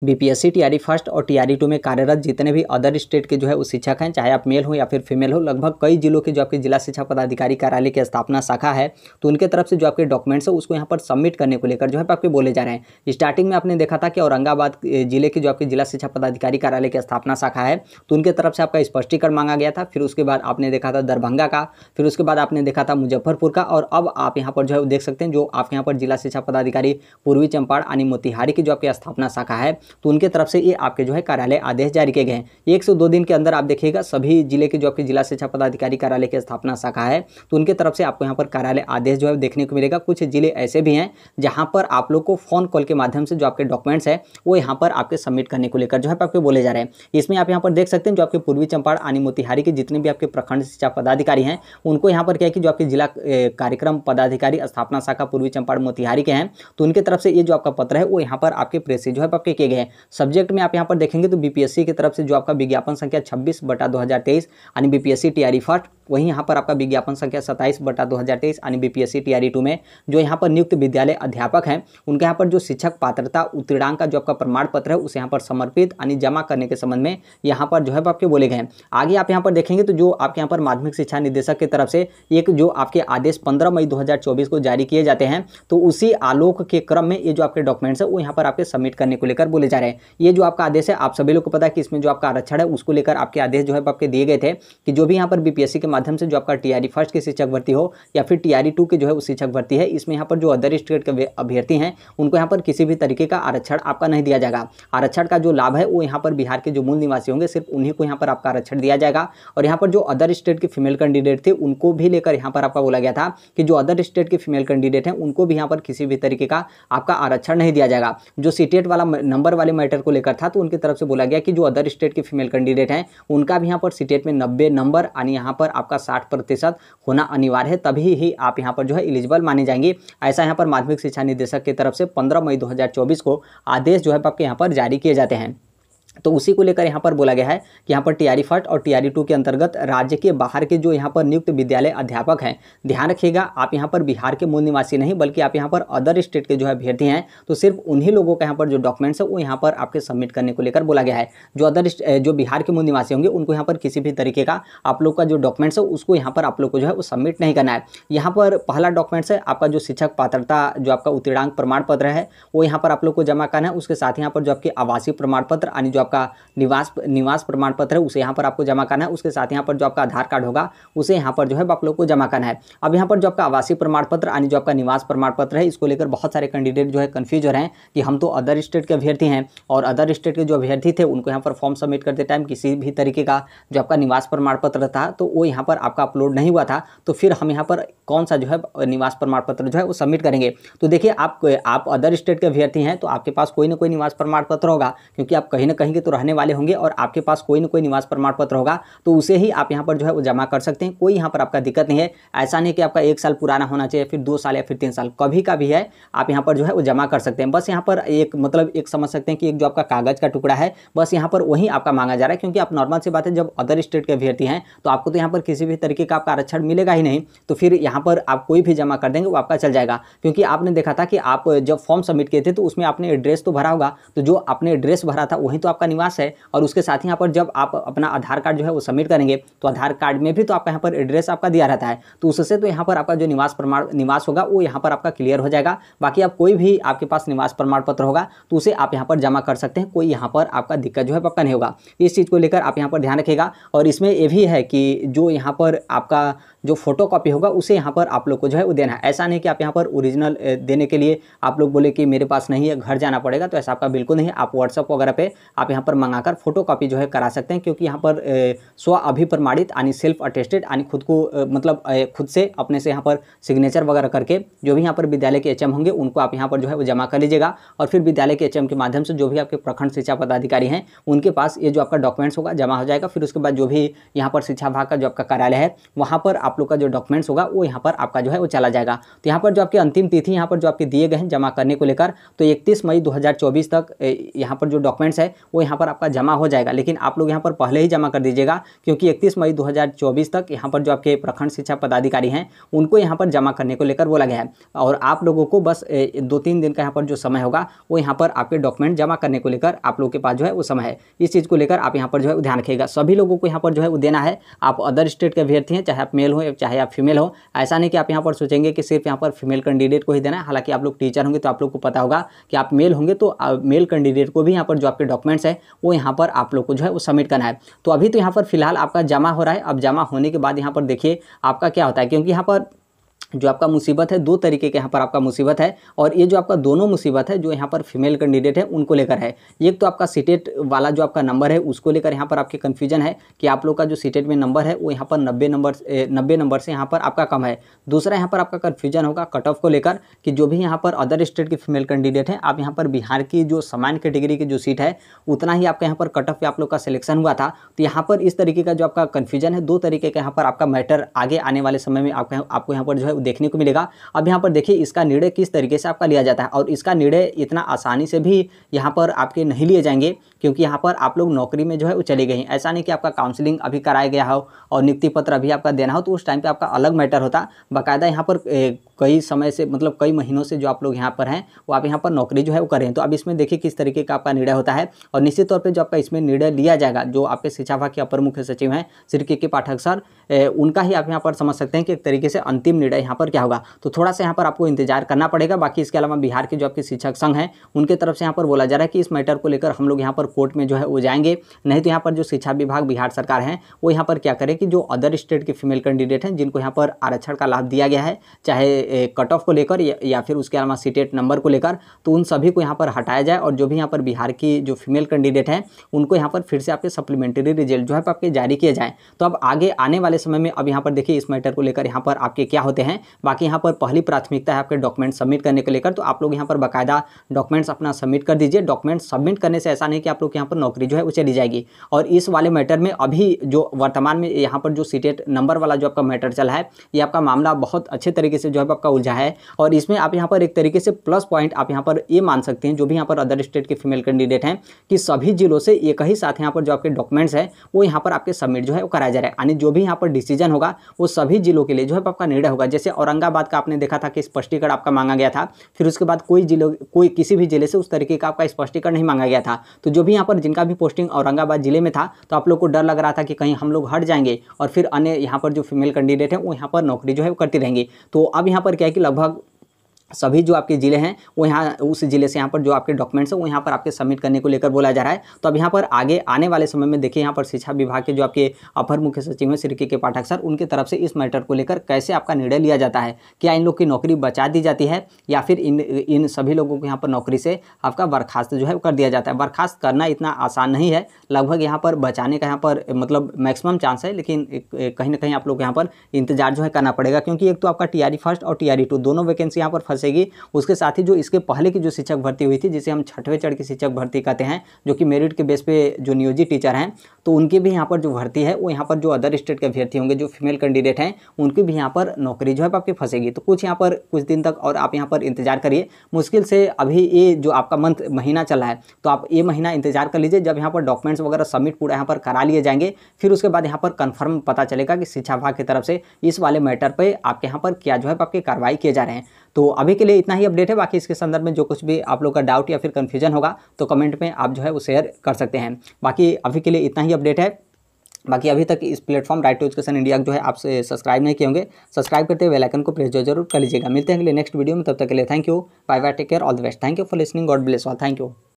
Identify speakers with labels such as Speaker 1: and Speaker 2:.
Speaker 1: BPSC TRE first और TRE to में कार्यरत जितने भी अदर स्टेट के जो है वो शिक्षक हैं, चाहे आप मेल हो या फिर फीमेल हो, लगभग कई जिलों के जो आपके जिला शिक्षा पदाधिकारी कार्यालय की स्थापना शाखा है, तो उनके तरफ से जो आपके डॉक्यूमेंट्स है उसको यहाँ पर सबमिट करने को लेकर जो है आपके बोले जा रहे हैं। स्टार्टिंग में आपने देखा था कि औरंगाबाद जिले के जो आपके जिला शिक्षा पदाधिकारी कार्यालय की स्थापना शाखा है, तो उनके तरफ से आपका स्पष्टीकरण मांगा गया था। फिर उसके बाद आपने देखा था दरभंगा का, फिर उसके बाद आपने देखा था मुजफ्फरपुर का, और अब आप यहाँ पर जो है देख सकते हैं जो आपके यहाँ पर जिला शिक्षा पदाधिकारी पूर्वी चंपारण यानी मोतिहारी की जो आपकी स्थापना शाखा है, तो उनके तरफ से ये आपके जो है कार्यालय आदेश जारी किए गए हैं। 102 दिन के अंदर आप देखिएगा सभी जिले के जो आपके जिला शिक्षा पदाधिकारी कार्यालय की स्थापना शाखा है, तो उनके तरफ से आपको यहाँ पर कार्यालय आदेश जो है देखने को मिलेगा। कुछ जिले ऐसे भी हैं जहां पर आप लोग को फोन कॉल के माध्यम से जो आपके डॉक्यूमेंट्स है वो यहाँ पर आपके सबमिट करने को लेकर जो है आपको बोले जा रहे हैं। इसमें आप यहाँ पर देख सकते हैं जो आपके पूर्वी चंपारण यानी मोतिहारी के जितने भी आपके प्रखंड शिक्षा पदाधिकारी हैं उनको यहाँ पर क्या है कि जो आपके जिला कार्यक्रम पदाधिकारी स्थापना शाखा पूर्वी चंपारण मोतिहारी के हैं, तो उनके तरफ से ये जो आपका पत्र है वो यहाँ पर आपके प्रेस से जो है आपके किए गए हैं। सब्जेक्ट में आप यहाँ पर देखेंगे तो बीपीएससी की तरफ से जो आपका विज्ञापन संख्या 26/2023 यानी बीपीएससी टीआरई फर्स्ट, वहीं यहाँ पर आपका विज्ञापन संख्या 27/2023 यानी बीपीएससी टीआरई टू में जो यहाँ पर नियुक्त विद्यालय अध्यापक हैं उनके यहाँ पर जो शिक्षक पात्रता उत्तीर्णांक का जो आपका प्रमाण पत्र है उसे यहाँ पर समर्पित यानी जमा करने के संबंध में यहाँ पर जो है आपके बोले गए हैं। आगे आप यहाँ पर देखेंगे तो जो आपके यहाँ पर माध्यमिक शिक्षा निदेशक की तरफ से एक जो आपके आदेश 15 मई 2024 को जारी किए जाते हैं, तो उसी आलोक के क्रम में ये जो आपके डॉक्यूमेंट्स है वो यहाँ पर आपके सबमिट करने को लेकर बोले जा रहे हैं। ये जो आपका आदेश है आप सभी लोग को पता है कि इसमें जो आपका आरक्षण है उसको लेकर आपके आदेश जो है आपके दिए गए थे कि जो भी यहाँ पर बीपीएससी के माध्यम से जो आपका टीआरई फर्स्ट के शिक्षक भर्ती हो या फिर टीआरई टू के जो है उस शिक्षक भर्ती है, इसमें यहाँ पर जो अदर स्टेट के अभ्यर्थी हैं उनको यहाँ पर किसी भी तरीके का आरक्षण आपका नहीं दिया जाएगा। आरक्षण का जो लाभ है वो यहाँ पर बिहार के जो मूल निवासी होंगे सिर्फ उन्हीं को यहाँ पर आपका आरक्षण दिया जाएगा। और यहाँ पर जो अदर स्टेट के फीमेल कैंडिडेट थे उनको भी लेकर यहाँ पर आपका बोला गया था कि जो अदर स्टेट के फीमेल कैंडिडेट हैं उनको भी यहाँ पर किसी भी तरीके का आपका आरक्षण नहीं दिया जाएगा। जो सीटेट वाला नंबर वाले मैटर को लेकर था तो उनकी तरफ से बोला गया कि जो अदर स्टेट के फीमेल कैंडिडेट हैं उनका भी यहाँ पर सीटेट में 90 नंबर यानी यहाँ पर आपका 60% होना अनिवार्य है, तभी ही आप यहाँ पर जो है एलिजिबल माने जाएंगे। ऐसा यहाँ पर माध्यमिक शिक्षा निदेशक की तरफ से 15 मई 2024 को आदेश जो है आपके यहाँ पर जारी किए जाते हैं। तो उसी को लेकर यहाँ पर बोला गया है कि यहाँ पर टीआरई फर्स्ट और टीआरई टू के अंतर्गत राज्य के बाहर के जो यहाँ पर नियुक्त विद्यालय अध्यापक हैं, ध्यान रखिएगा आप यहाँ पर बिहार के मूल निवासी नहीं बल्कि आप यहाँ पर अदर स्टेट के जो है अभ्यर्थी हैं, तो सिर्फ उन्हीं लोगों का यहाँ पर जो डॉक्यूमेंट्स है वो यहाँ पर आपके सबमिट करने को लेकर बोला गया है। जो बिहार के मूल निवासी होंगे उनको यहाँ पर किसी भी तरीके का आप लोग का जो डॉक्यूमेंट्स है उसको यहाँ पर आप लोग को जो है वो सबमिट नहीं करना है। यहाँ पर पहला डॉक्यूमेंट्स है आपका जो शिक्षक पात्रता जो आपका उत्तीर्णांक प्रमाण पत्र है वो यहाँ पर आप लोग को जमा करना है। उसके साथ यहाँ पर जो आपके आवासीय प्रमाण पत्र यानी जो आपका निवास प्रमाण पत्र है उसे यहाँ पर आपको जमा करना है। उसके साथ यहाँ पर जो आपका आधार कार्ड होगा उसे यहाँ पर जो है आप लोग को जमा करना है। अब यहाँ पर जो आपका आवासीय प्रमाण पत्र यानी जो आपका निवास प्रमाण पत्र है इसको लेकर बहुत सारे कैंडिडेट जो है कंफ्यूज हो रहे हैं कि हम तो अदर स्टेट के अभ्यर्थी हैं और अदर स्टेट के जो अभ्यर्थी थे उनको यहाँ पर फॉर्म सबमिट करते टाइम किसी भी तरीके का जो आपका निवास प्रमाण पत्र था तो वो यहाँ पर आपका अपलोड नहीं हुआ था, तो फिर हम यहाँ पर कौन सा जो है निवास प्रमाण पत्र जो है वो सबमिट करेंगे। तो देखिए आप अदर स्टेट के अभ्यर्थी हैं तो आपके पास कोई ना कोई निवास प्रमाण पत्र होगा, क्योंकि आप कहीं ना कहीं के तो रहने वाले होंगे और आपके पास कोई ना कोई निवास प्रमाण पत्र होगा, तो उसे ही आप यहाँ पर जो है वो जमा कर सकते हैं। कोई यहाँ पर आपका दिक्कत नहीं है। ऐसा नहीं कि आपका 1 साल पुराना होना चाहिए, फिर 2 साल या फिर 3 साल, कभी का भी है आप यहाँ पर जो है वो जमा कर सकते हैं। बस यहाँ पर एक समझ सकते हैं कि एक जो आपका कागज का टुकड़ा है बस यहाँ पर वही आपका मांगा जा रहा है, क्योंकि आप नॉर्मल सी बात है जब अदर स्टेट के अभ्यर्थी हैं तो आपको तो यहाँ पर किसी भी तरीके का आपका आरक्षण मिलेगा ही नहीं, तो फिर यहाँ पर आप कोई भी जमा कर देंगे वो आपका चल जाएगा। क्योंकि आपने देखा था कि आप जब फॉर्म सबमिट किए थे तो उसमें आपने एड्रेस तो भरा होगा, तो जो आपने एड्रेस भरा था वही तो आपका निवास है। और उसके साथ ही यहाँ पर जब आप अपना आधार कार्ड जो है वो सबमिट करेंगे तो आधार कार्ड में भी तो आपका यहाँ पर एड्रेस आपका दिया रहता है, तो उससे तो यहाँ पर आपका जो निवास होगा वो यहाँ पर आपका क्लियर हो जाएगा। बाकी आप कोई भी आपके पास निवास प्रमाण पत्र होगा तो उसे आप यहाँ पर जमा कर सकते हैं, कोई यहाँ पर आपका दिक्कत जो है पक्का नहीं होगा। इस चीज़ को लेकर आप यहाँ पर ध्यान रखिएगा। और इसमें ये भी है कि जो यहाँ पर आपका जो फोटो कॉपी होगा उसे यहाँ पर आप लोग को जो है वो देना है। ऐसा नहीं कि आप यहाँ पर ओरिजिनल देने के लिए आप लोग बोले कि मेरे पास नहीं है, घर जाना पड़ेगा, तो ऐसा आपका बिल्कुल नहीं है। आप व्हाट्सअप वगैरह पे आप यहाँ पर मंगाकर फोटो कॉपी जो है करा सकते हैं, क्योंकि यहाँ पर स्व अभिप्रमाणित यानी सेल्फ अटेस्टेड यानी खुद को मतलब खुद से अपने से यहाँ पर सिग्नेचर वगैरह करके जो भी यहाँ पर विद्यालय के एचएम होंगे उनको आप यहाँ पर जो है वो जमा कर लीजिएगा। और फिर विद्यालय के एचएम के माध्यम से जो भी आपके प्रखंड शिक्षा पदाधिकारी हैं उनके पास ये जो आपका डॉक्यूमेंट्स होगा जमा हो जाएगा। फिर उसके बाद जो भी यहाँ पर शिक्षा विभाग का जो आपका कार्यालय है वहाँ पर आप लोग का जो डॉक्यूमेंट्स होगा वो यहाँ पर आपका जो है वो चला जाएगा। तो यहाँ पर जो आपकी अंतिम तिथि यहाँ पर जो आपके दिए गए हैं जमा करने को लेकर, तो 31 मई 2024 तक यहाँ पर जो डॉक्यूमेंट्स है वो वो यहाँ पर आपका जमा हो जाएगा, लेकिन आप लोग यहाँ पर पहले ही जमा कर दीजिएगा, क्योंकि 31 मई 2024 तक यहाँ पर जो आपके प्रखंड शिक्षा पदाधिकारी हैं उनको यहाँ पर जमा करने को लेकर बोला गया है। और आप लोगों को बस 2-3 दिन का यहाँ पर जो समय होगा वो यहाँ पर आपके डॉक्यूमेंट जमा करने को लेकर आप लोगों के पास जो है वो समय है। इस चीज़ को लेकर आप यहाँ पर जो है ध्यान रखिएगा। सभी लोगों को यहाँ पर जो है वो देना है। आप अदर स्टेट के अभ्यर्थी हैं, चाहे आप मेल हो चाहे आप फीमेल हो, ऐसा नहीं कि आप यहाँ पर सोचेंगे कि सिर्फ यहाँ पर फीमेल कैंडिडेट को ही देना है। हालांकि आप लोग टीचर होंगे तो आप लोग को पता होगा कि आप मेल होंगे तो मेल कैंडिडेट को भी यहाँ पर जो आपके डॉक्यूमेंट्स है वो यहाँ पर आप लोग को जो है वो सबमिट करना है। तो अभी तो यहाँ पर फिलहाल आपका जमा हो रहा है। अब जमा होने के बाद यहाँ पर देखिए आपका क्या होता है, क्योंकि यहाँ पर जो आपका मुसीबत है 2 तरीके के यहाँ पर आपका मुसीबत है, और ये जो आपका दोनों मुसीबत है जो यहाँ पर फीमेल कैंडिडेट है उनको लेकर है। एक तो आपका सीटेट वाला जो आपका नंबर है उसको लेकर यहाँ पर आपके कन्फ्यूजन है कि आप लोग का जो सीटेट में नंबर है वो यहाँ पर 90 नंबर से यहाँ पर आपका कम है। दूसरा यहाँ पर आपका कन्फ्यूजन होगा कट ऑफ को लेकर कि जो भी यहाँ पर अदर स्टेट के फीमेल कैंडिडेट हैं, आप यहाँ पर बिहार की जो सामान्य कैटेगरी की जो सीट है उतना ही आपका यहाँ पर कट ऑफ पे आप लोग का सिलेक्शन हुआ था। तो यहाँ पर इस तरीके का जो आपका कन्फ्यूजन है 2 तरीके का यहाँ पर आपका मैटर आगे आने वाले समय में आपको यहाँ पर जो है देखने को मिलेगा। अब यहाँ पर देखिए इसका निर्णय किस तरीके से आपका लिया जाता है, और इसका निर्णय इतना आसानी से भी यहाँ पर आपके नहीं लिए जाएंगे, क्योंकि यहाँ पर आप लोग नौकरी में जो है वो चले गए हैं। ऐसा नहीं कि आपका काउंसलिंग अभी कराया गया हो और नियुक्ति पत्र अभी आपका देना हो, तो उस टाइम पे आपका अलग मैटर होता। बाकायदा यहाँ पर कई समय से मतलब कई महीनों से जो आप लोग यहाँ पर हैं वो आप यहाँ पर नौकरी जो है वो करें। तो अब इसमें देखिए किस तरीके का आपका निर्णय होता है, और निश्चित तौर पर जो आपका इसमें निर्णय लिया जाएगा जो आपके शिक्षा विभाग के अपर मुख्य सचिव हैं श्री के पाठक सर, उनका ही आप यहाँ पर समझ सकते हैं कि एक तरीके से अंतिम निर्णय यहाँ पर क्या होगा। तो थोड़ा सा यहाँ पर आपको इंतजार करना पड़ेगा। बाकी इसके अलावा बिहार के जो आपके शिक्षक संघ हैं उनके तरफ से यहाँ पर बोला जा रहा है कि इस मैटर को लेकर हम लोग यहाँ पर कोर्ट में जो है वो जाएंगे। नहीं तो यहाँ पर जो शिक्षा विभाग बिहार सरकार है वो यहाँ पर क्या करे कि जो अदर स्टेट के फीमेल कैंडिडेट हैं जिनको यहाँ पर आरक्षण का लाभ दिया गया है, चाहे कट ऑफ को लेकर या फिर उसके अलावा सीटेट नंबर को लेकर, तो उन सभी को यहाँ पर हटाया जाए, और जो भी यहाँ पर बिहार की जो फीमेल कैंडिडेट हैं उनको यहाँ पर फिर से आपके सप्लीमेंट्री रिजल्ट जो है आपके जारी किए जाए। तो अब आगे आने वाले समय में अब यहाँ पर देखिए इस मैटर को लेकर यहाँ पर आपके क्या होते हैं। बाकी यहाँ पर पहली प्राथमिकता है आपके डॉक्यूमेंट सबमिट करने को लेकर, तो आप लोग यहाँ पर बाकायदा डॉक्यूमेंट्स अपना सबमिट कर दीजिए। डॉक्यूमेंट सबमिट करने से ऐसा नहीं कि आप लोग यहाँ पर नौकरी जो है वो चली जाएगी। और इस वाले मैटर में अभी जो वर्तमान में यहाँ पर जो सीटेट नंबर वाला जो आपका मैटर चला है, ये आपका मामला बहुत अच्छे तरीके से जो है आपका उलझा है, और इसमें आप यहाँ पर एक तरीके से प्लस पॉइंट आप यहाँ पर ये मान सकते हैं जो भी यहाँ पर अदर स्टेट के फीमेल कैंडिडेट हैं कि सभी जिलों से एक ही साथ यहाँ पर जो आपके डॉक्यूमेंट्स है वो यहाँ पर आपके सबमिट जो है वो कराया जा रहा है। यानी जो भी यहाँ पर डिसीजन होगा वो सभी जिलों के लिए जो है आपका निर्णय होगा। जैसे औरंगाबाद का आपने देखा था कि स्पष्टीकरण आपका मांगा गया था, फिर उसके बाद कोई किसी भी जिले से उस तरीके का आपका स्पष्टीकरण नहीं मांगा गया था। तो जो भी यहाँ पर जिनका भी पोस्टिंग औरंगाबाद जिले में था, तो आप लोग को डर लग रहा था कि कहीं हम लोग हट जाएंगे और फिर अन्य यहाँ पर जो फीमेल कैंडिडेट है वो यहाँ पर नौकरी जो है वो करती रहेंगी। तो अब यहाँ पर क्या है कि लगभग सभी जो आपके ज़िले हैं वो यहाँ उस ज़िले से यहाँ पर जो आपके डॉक्यूमेंट्स हैं वो यहाँ पर आपके सबमिट करने को लेकर बोला जा रहा है। तो अब यहाँ पर आगे आने वाले समय में देखिए यहाँ पर शिक्षा विभाग के जो आपके अपर मुख्य सचिव हैं श्री के पाठक सर, उनकी तरफ से इस मैटर को लेकर कैसे आपका निर्णय लिया जाता है। क्या इन लोग की नौकरी बचा दी जाती है या फिर इन सभी लोगों को यहाँ पर नौकरी से आपका बर्खास्त जो है कर दिया जाता है। बर्खास्त करना इतना आसान नहीं है, लगभग यहाँ पर बचाने का यहाँ पर मतलब मैक्सिमम चांस है, लेकिन कहीं ना कहीं आप लोग यहाँ पर इंतजार जो है करना पड़ेगा, क्योंकि एक तो आपका TRE 1 और TRE 2 दोनों वैकेंसी यहाँ पर फंसेगी। उसके साथ ही जो इसके पहले की जो शिक्षक भर्ती हुई थी, जिसे हम 6वें चरण की शिक्षक भर्ती कहते हैं, जो कि मेरिट के बेस पे जो नियोजित टीचर हैं, तो उनकी भी यहाँ पर जो भर्ती है वो यहाँ पर जो अदर स्टेट के अभ्यर्थी होंगे जो फीमेल कैंडिडेट हैं उनकी भी यहाँ पर नौकरी जो है आपकी फंसेगी। तो कुछ यहाँ पर कुछ दिन तक और आप यहाँ पर इंतजार करिए। मुश्किल से अभी ये जो आपका महीना चल रहा है, तो आप ये महीना इंतजार कर लीजिए। जब यहाँ पर डॉक्यूमेंट्स वगैरह सबमिट पूरा यहाँ पर करा लिए जाएंगे, फिर उसके बाद यहाँ पर कन्फर्म पता चलेगा कि शिक्षा विभाग की तरफ से इस वाले मैटर पर आपके यहाँ पर क्या जो है आपकी कार्रवाई किए जा रहे हैं। तो अभी के लिए इतना ही अपडेट है। बाकी इसके संदर्भ में जो कुछ भी आप लोग का डाउट या फिर कन्फ्यूजन होगा तो कमेंट में आप जो है वो शेयर कर सकते हैं। बाकी अभी के लिए इतना ही अपडेट है। बाकी अभी तक इस platform right to education India जो है आपसे सब्सक्राइब नहीं किए होंगे, सब्सक्राइब करते हुए बेल आइकन को प्रेस जरूर कर लीजिएगा। मिलते हैं अगले नेक्स्ट वीडियो में, तब तक के लिए thank you, bye bye, take care, all the best. Thank you for listening, God bless all, thank you.